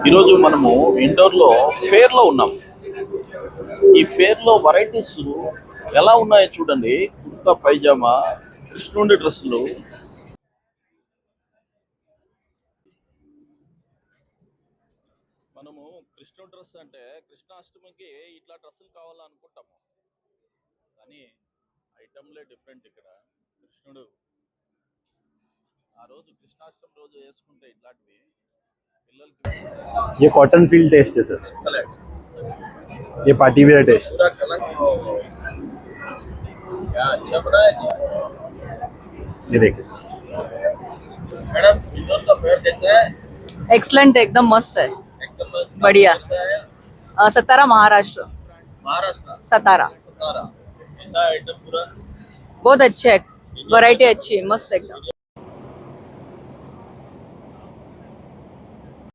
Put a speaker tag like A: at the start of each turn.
A: ఈరోజు మనము ఇండోర్లో ఫేర్లో ఉన్నాం. ఈ ఫేర్లో వెరైటీస్ ఎలా ఉన్నాయో చూడండి. కుర్తా పైజామా, కృష్ణుండి డ్రెస్సులు. మనము కృష్ణుడి డ్రెస్ అంటే కృష్ణాష్టమికి ఇట్లా డ్రెస్సులు కావాలనుకుంటాము, కానీ ఐటమ్లే డిఫరెంట్. ఇక్కడ కృష్ణుడు ఆ రోజు కృష్ణాష్టమి రోజు వేసుకుంటే ఇట్లాంటివి పిల్లలకి
B: ये कॉटन फील टेस्ट है सर,
A: ఎక్సలెంట్.
B: ये पार्टी वेयर टेस्ट।
A: पूरा कलर क्या अच्छा बनाया जी.
B: ये देखिए सर,
A: मैडम इंदौर का फेयर कैसा है?
C: एक्सलेंट, एकदम मस्त है,
A: एकदम मस्त.
C: बढ़िया.
A: कैसा है?
C: सतारा महाराष्ट्र.
A: महाराष्ट्र
C: सतारा
A: सतारा. ऐसा आइटम पूरा
C: बहुत अच्छे है, वैरायटी अच्छी है, मस्त एकदम.